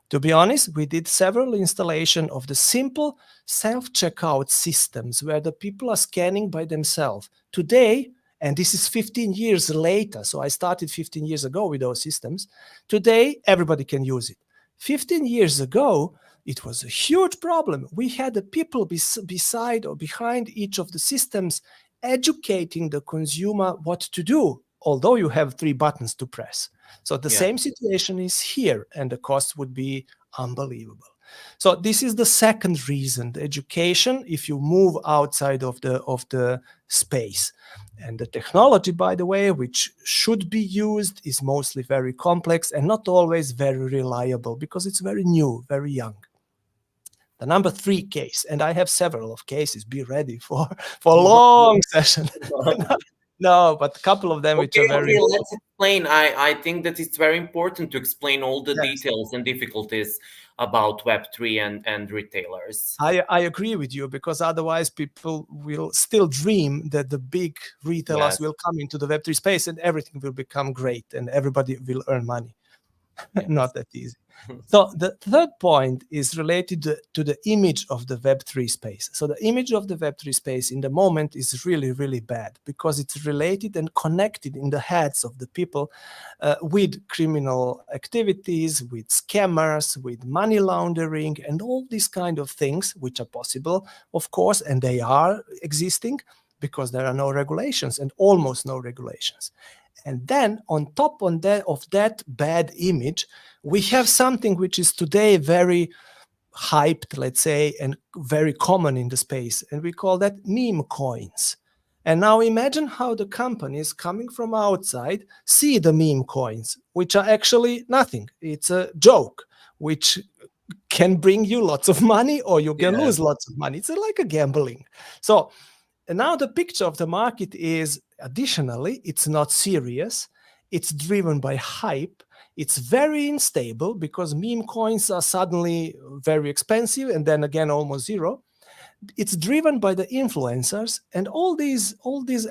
To be honest, we did several installation of the simple self-checkout systems where the people are scanning by themselves. Today, and this is 15 years later, so I started 15 years ago with those systems. Today, everybody can use it. 15 years ago, it was a huge problem. We had the people beside or behind each of the systems educating the consumer what to do, although you have 3 buttons to press. So the Yeah. same situation is here, and the cost would be unbelievable. So this is the second reason, the education, if you move outside of the space. And the technology, by the way, which should be used is mostly very complex and not always very reliable because it's very new, very young. The number 3 case, and I have several of cases, be ready for a long session. No, but a couple of them which are Okay, very okay, important. let's explain. I think that it's very important to explain all the Yes. details and difficulties about Web3 and retailers. I agree with you, because otherwise people will still dream that the big retailers Yes, will come into the Web3 space and everything will become great and everybody will earn money. yes. Not that easy. So the third point is related to the image of the Web3 space. So the image of the Web3 space in the moment is really, really bad because it's related and connected in the heads of the people with criminal activities, with scammers, with money laundering, and all these kind of things, which are possible, of course, and they are existing because there are no regulations and almost no regulations. And then on top of that bad image, we have something which is today very, hyped, let's say, and very common in the space. And we call that meme coins. And now imagine how the companies coming from outside see the meme coins, which are actually nothing. It's a joke, which can bring you lots of money or you can Yeah. lose lots of money. It's like a gambling. So and now the picture of the market is, additionally, it's not serious. It's driven by hype. It's very unstable because meme coins are suddenly very expensive and then again almost zero. It's driven by the influencers, and all these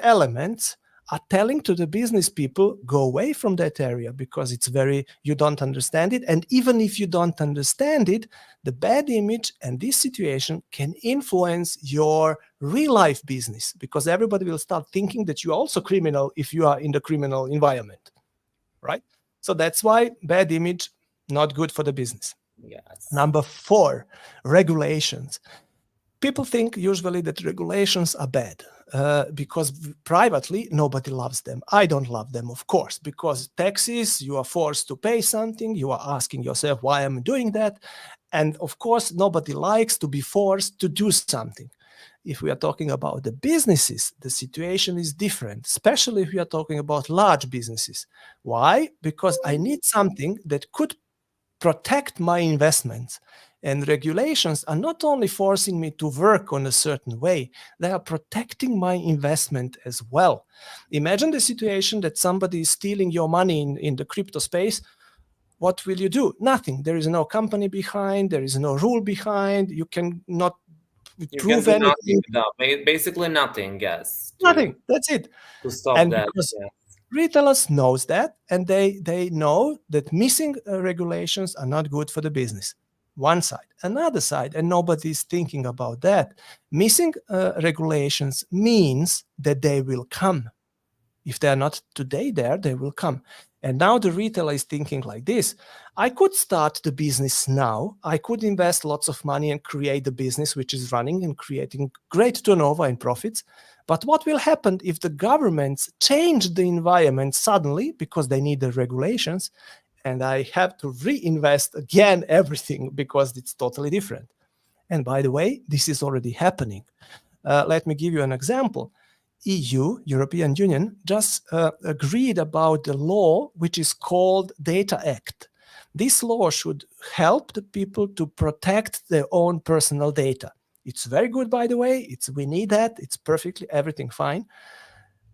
elements are telling to the business people, go away from that area because it's very, you don't understand it. And even if you don't understand it, the bad image and this situation can influence your real life business, because everybody will start thinking that you're also criminal if you are in the criminal environment, right? So that's why bad image, not good for the business. Yes. Number 4, regulations. People think usually that regulations are bad because privately nobody loves them. I don't love them, of course, because taxes, you are forced to pay something. You are asking yourself, why am I doing that? And of course, nobody likes to be forced to do something. If we are talking about the businesses, the situation is different, especially if we are talking about large businesses. Why? Because I need something that could protect my investments. And regulations are not only forcing me to work on a certain way, they are protecting my investment as well. Imagine the situation that somebody is stealing your money in the crypto space. What will you do? Nothing. There is no company behind, there is no rule behind, you can not You can prove do nothing anything. without, basically nothing, yes, Nothing. That's it. to stop And that. because Yeah. retailers knows that, and they know that missing regulations are not good for the business. One side, another side, and nobody is thinking about that. Missing regulations means that they will come. If they are not today there, they will come. And now the retailer is thinking like this: I could start the business now. I could invest lots of money and create a business which is running and creating great turnover and profits. But what will happen if the governments change the environment suddenly because they need the regulations, and I have to reinvest again everything because it's totally different? And by the way, this is already happening. Let me give you an example. EU, European Union, just agreed about the law which is called Data Act. This law should help the people to protect their own personal data. It's very good, by the way. We need that. It's perfectly everything fine.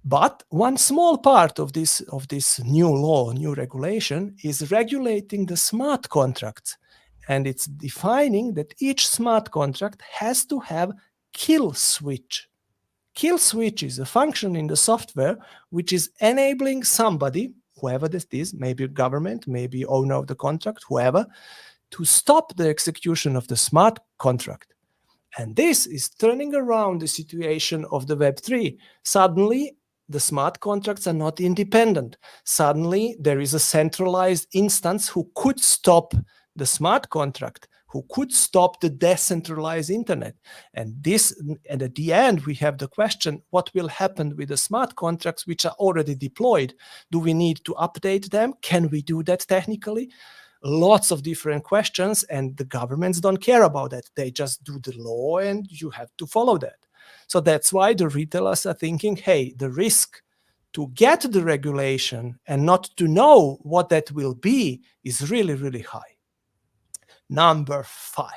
But one small part of this new law, new regulation, is regulating the smart contracts. And it's defining that each smart contract has to have kill switch. Kill switch is a function in the software which is enabling somebody, whoever this is, maybe government, maybe owner of the contract, whoever, to stop the execution of the smart contract. And this is turning around the situation of the Web3. Suddenly, the smart contracts are not independent. Suddenly, there is a centralized instance who could stop the smart contract, who could stop the decentralized internet. And at the end, we have the question, what will happen with the smart contracts which are already deployed? Do we need to update them? Can we do that technically? Lots of different questions, and the governments don't care about that. They just do the law and you have to follow that. So that's why the retailers are thinking, hey, the risk to get the regulation and not to know what that will be is really, really high. Number 5,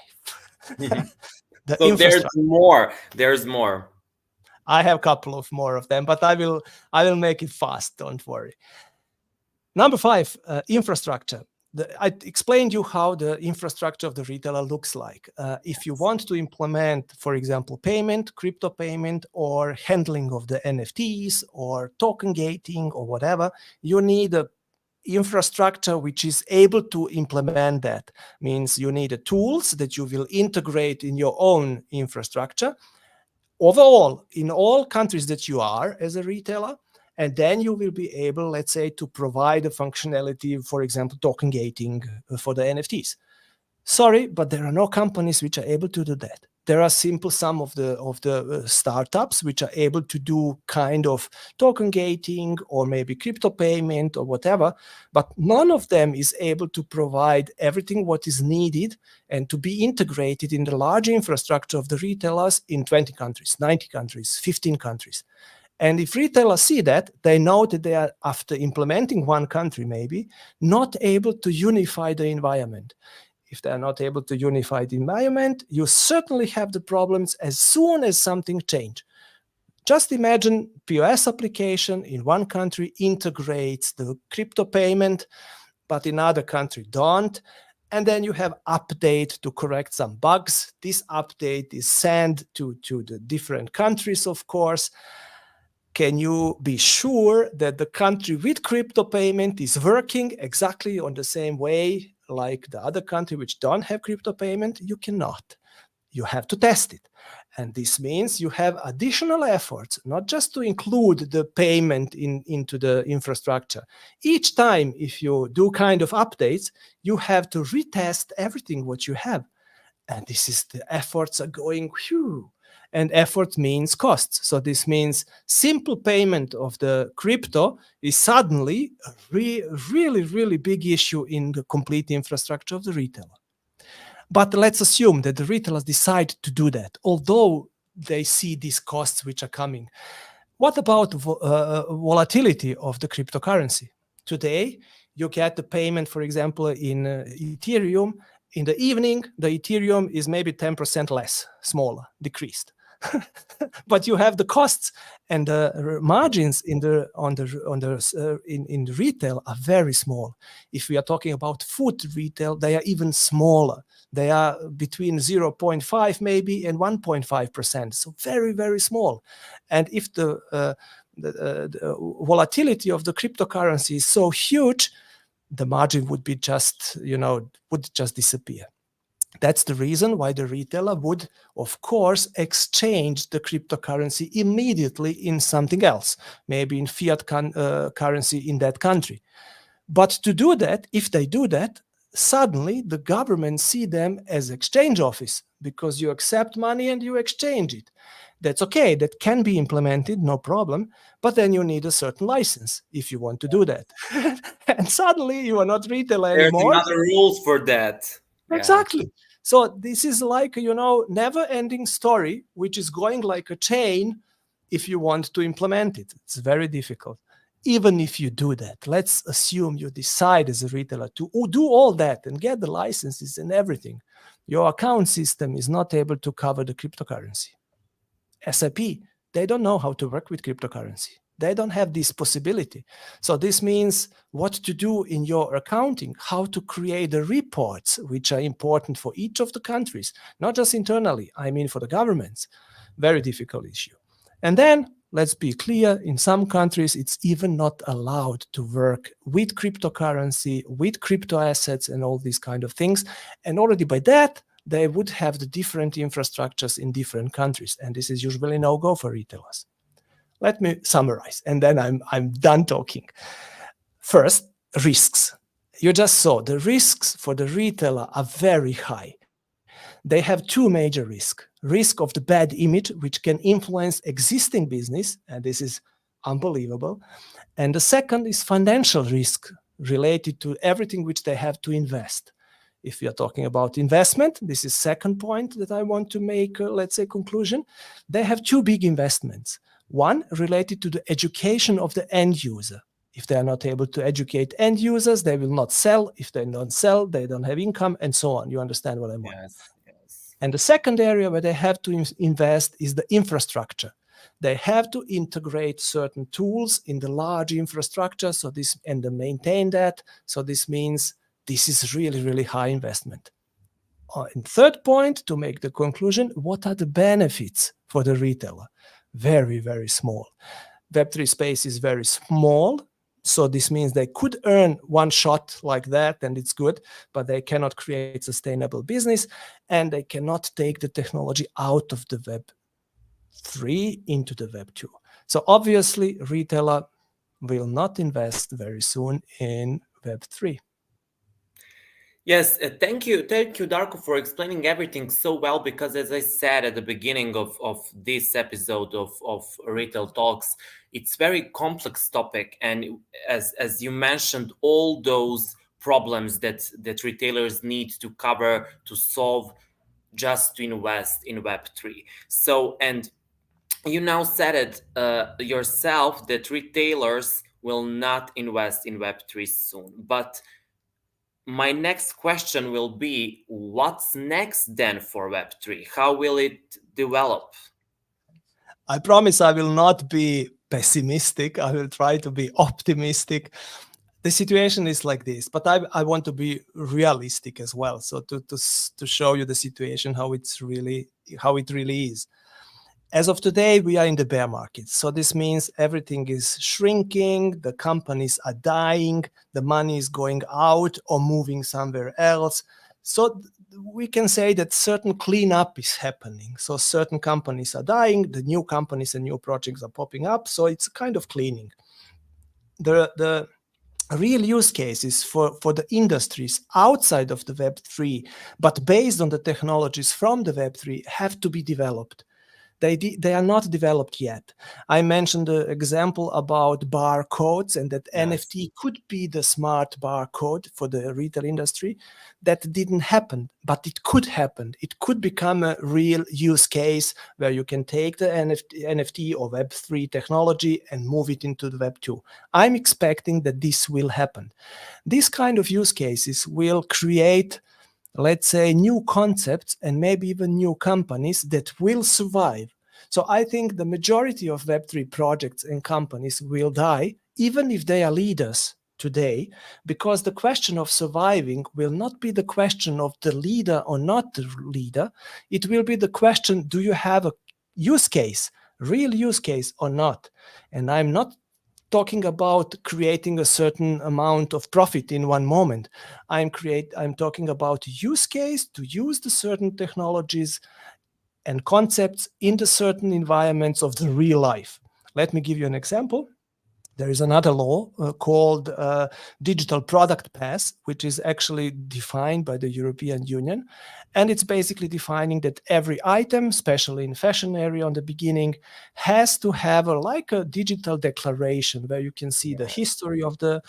the So there's infrastructure. more. There's more. I have a couple of more of them, but I will make it fast. Don't worry. Number 5, infrastructure. I explained you how the infrastructure of the retailer looks like. If you want to implement, for example, payment, crypto payment, or handling of the NFTs, or token gating, or whatever, you need a infrastructure which is able to implement that. Means you need tools that you will integrate in your own infrastructure overall in all countries that you are as a retailer. And then you will be able, let's say, to provide a functionality, for example, token gating for the NFTs. Sorry, but there are no companies which are able to do that. there are simple some of the startups which are able to do kind of token gating or maybe crypto payment or whatever, but none of them is able to provide everything what is needed and to be integrated in the large infrastructure of the retailers in 20 countries, 90 countries, 15 countries. And if retailers see that, they know that they are, after implementing one country maybe, not able to unify the environment. If they are not able to unify the environment, you certainly have the problems as soon as something changes. Just imagine POS application in one country integrates the crypto payment, but in other country don't. And then you have update to correct some bugs. This update is sent to the different countries, of course. Can you be sure that the country with crypto payment is working exactly on the same way like the other country which don't have crypto payment? You cannot. You have to test it. And this means you have additional efforts, not just to include the payment into the infrastructure. Each time, if you do kind of updates, you have to retest everything what you have. And this is the efforts are going, whew. And effort means costs. So this means simple payment of the crypto is suddenly a really, really big issue in the complete infrastructure of the retailer. But let's assume that the retailers decide to do that, although they see these costs which are coming. What about volatility of the cryptocurrency? Today, you get the payment, for example, in Ethereum. In the evening, the Ethereum is maybe 10% less, smaller, decreased. But you have the costs and the margins in the retail are very small. If we are talking about food retail, they are even smaller. They are between 0.5 maybe and 1.5%, so very, very small. And if the volatility of the cryptocurrency is so huge, the margin would be just, would just disappear. That's the reason why the retailer would, of course, exchange the cryptocurrency immediately in something else, maybe in fiat currency in that country. But to do that, if they do that, suddenly the government see them as exchange office because you accept money and you exchange it. That's okay. That can be implemented, no problem. But then you need a certain license if you want to do that. And suddenly you are not retailer There's anymore. another rules for that. Yeah. Exactly. So this is like, never-ending story, which is going like a chain if you want to implement it. It's very difficult. Even if you do that, let's assume you decide as a retailer to do all that and get the licenses and everything. Your account system is not able to cover the cryptocurrency. SAP, they don't know how to work with cryptocurrency. They don't have this possibility. So this means what to do in your accounting, how to create the reports, which are important for each of the countries, not just internally, I mean for the governments. Very difficult issue. And then, let's be clear, in some countries, it's even not allowed to work with cryptocurrency, with crypto assets and all these kind of things. And already by that, they would have the different infrastructures in different countries. And this is usually no-go for retailers. Let me summarize, and then I'm done talking. First, risks. You just saw the risks for the retailer are very high. They have two major risks. Risk of the bad image, which can influence existing business, and this is unbelievable. And the second is financial risk related to everything which they have to invest. If we are talking about investment, this is second point that I want to make, let's say, conclusion. They have two big investments. One related to the education of the end user. If they are not able to educate end users, they will not sell. If they don't sell, they don't have income, and so on. You understand what I mean? Yes. Yes. And the second area where they have to invest is the infrastructure. They have to integrate certain tools in the large infrastructure, and to maintain that. So this means this is really, really high investment. And third point, to make the conclusion, what are the benefits for the retailer? Very, very small. Web3 space is very small. So this means they could earn one shot like that, and it's good, but they cannot create sustainable business, and they cannot take the technology out of the Web3 into the Web2. So obviously, retailer will not invest very soon in Web3. Yes, thank you, Darko, for explaining everything so well. Because as I said at the beginning of this episode of Retail Talks, it's very complex topic, and as you mentioned, all those problems that retailers need to cover to solve just to invest in Web3. So, and you now said it yourself that retailers will not invest in Web3 soon, but my next question will be, what's next then for Web3? How will it develop? I promise I will not be pessimistic. I will try to be optimistic. The situation is like this, but I want to be realistic as well. So to show you the situation, how it really is. As of today, we are in the bear market. So this means everything is shrinking, the companies are dying, the money is going out or moving somewhere else. So we can say that certain cleanup is happening. So certain companies are dying, the new companies and new projects are popping up. So it's a kind of cleaning. The real use cases for the industries outside of the Web3, but based on the technologies from the Web3, have to be developed. They are not developed yet. I mentioned the example about barcodes and that Yes. NFT could be the smart barcode for the retail industry. That didn't happen, but it could happen. It could become a real use case where you can take the NFT or Web3 technology and move it into the Web2. I'm expecting that this will happen. These kind of use cases will create, let's say, new concepts and maybe even new companies that will survive. So I think the majority of Web3 projects and companies will die, even if they are leaders today, because the question of surviving will not be the question of the leader or not the leader. It will be the question, do you have a use case, real use case or not? And I'm not talking about creating a certain amount of profit in one moment. I'm talking about use case to use the certain technologies and concepts in the certain environments of the real life. Let me give you an example. There is another law called Digital Product Pass, which is actually defined by the European Union. And it's basically defining that every item, especially in fashion area on the beginning, has to have like a digital declaration where you can see the history of the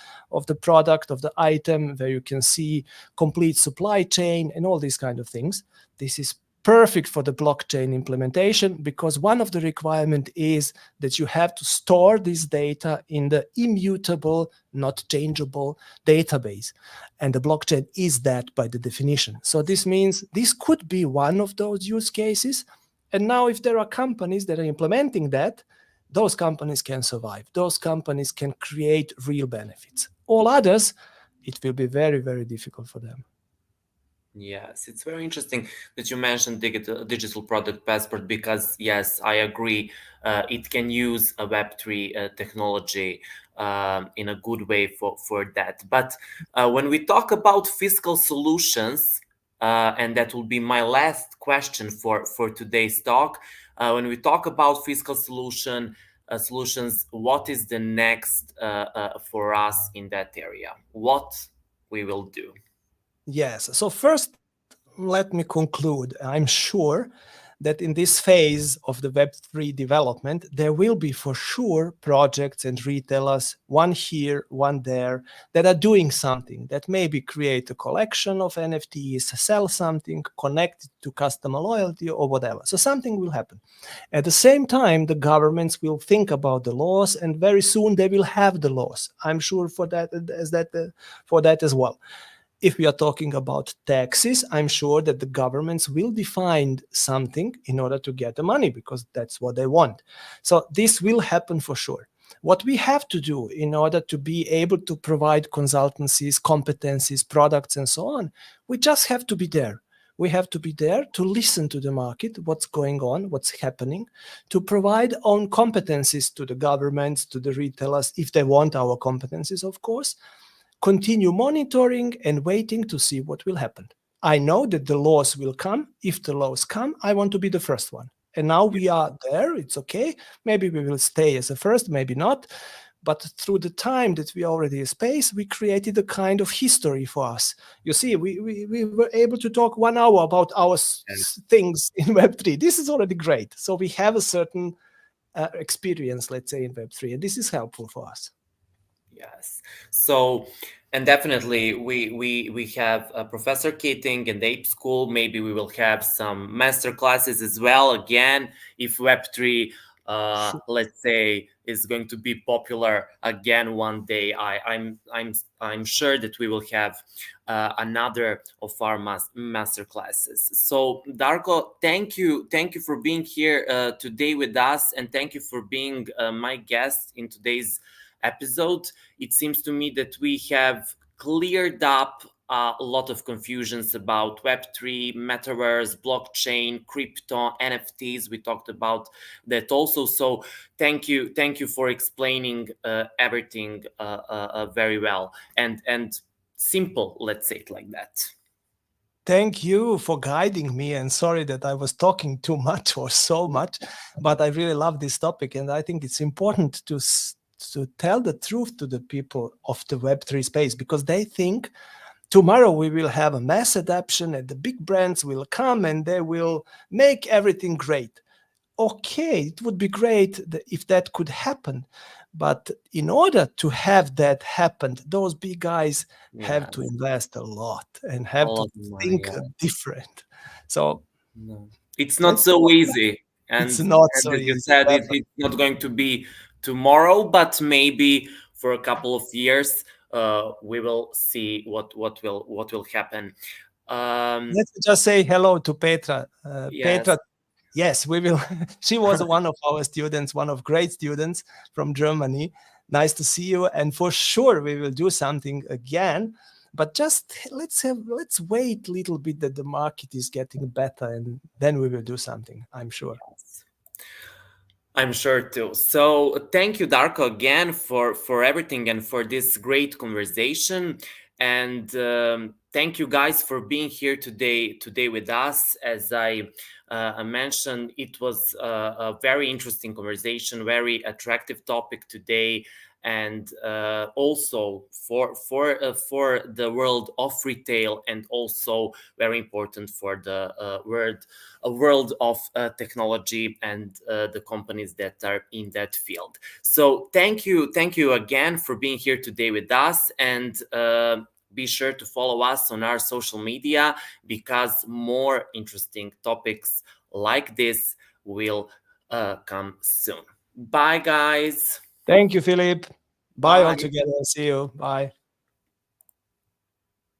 product, of the item, where you can see complete supply chain and all these kind of things. This is perfect for the blockchain implementation because one of the requirement is that you have to store this data in the immutable, not changeable database. And the blockchain is that by the definition. So this means this could be one of those use cases. And now if there are companies that are implementing that, those companies can survive. Those companies can create real benefits. All others, it will be very, very difficult for them. Yes, it's very interesting that you mentioned digital product passport because yes, I agree. It can use a Web3 technology in a good way for that. But when we talk about fiscal solutions, and that will be my last question for today's talk. When we talk about fiscal solutions, what is the next for us in that area? What we will do? Yes. So first, let me conclude. I'm sure that in this phase of the Web3 development, there will be for sure projects and retailers, one here, one there, that are doing something that maybe create a collection of NFTs, sell something, connect it to customer loyalty or whatever. So something will happen. At the same time, the governments will think about the laws, and very soon they will have the laws. I'm sure for that as well. If we are talking about taxes, I'm sure that the governments will define something in order to get the money because that's what they want. So this will happen for sure. What we have to do in order to be able to provide consultancies, competencies, products, and so on, we just have to be there. We have to be there to listen to the market, what's going on, what's happening, to provide own competencies to the governments, to the retailers, if they want our competencies, of course, continue monitoring and waiting to see what will happen. I know that the laws will come. If the laws come, I want to be the first one. And now we are there. It's okay. Maybe we will stay as a first, maybe not. but through the time that we already in space, we created a kind of history for us. You see, we were able to talk 1 hour about our things in Web3. This is already great. So we have a certain experience, let's say, in Web3, and this is helpful for us. Yes. So, and definitely we have Professor Keeting and Ape School. Maybe we will have some master classes as well. Again, if Web3, let's say, is going to be popular again one day, I'm sure that we will have another of our master classes. So, Darko, thank you for being here today with us, and thank you for being my guest in today's episode. It seems to me that we have cleared up a lot of confusions about Web3, Metaverse, blockchain, crypto, NFTs. We talked about that also. So thank you for explaining everything very well and simple. Let's say it like that. Thank you for guiding me, and sorry that I was talking too much or so much, but I really love this topic, and I think it's important to tell the truth to the people of the Web3 space, because they think tomorrow we will have a mass adoption and the big brands will come and they will make everything great. Okay, it would be great if that could happen. But in order to have that happen, those big guys have to invest a lot and have to think different. So no, it's not so easy. And it's not so as you easy. said, it's not going to be tomorrow, but maybe for a couple of years, we will see what will happen. Let's just say hello to Petra. Yes. Petra, yes, we will. She was one of our students, one of great students from Germany. Nice to see you, and for sure we will do something again. But just let's wait a little bit that the market is getting better, and then we will do something. I'm sure. Yes. I'm sure too. So thank you, Darko, again for everything and for this great conversation. And thank you guys for being here today with us. As I mentioned, it was a very interesting conversation, very attractive topic today, and also for the world of retail, and also very important for the world of technology and the companies that are in that field. So thank you again for being here today with us, and be sure to follow us on our social media, because more interesting topics like this will come soon. Bye, guys. Thank you, Philip. Bye Bye. all together. See you. Bye.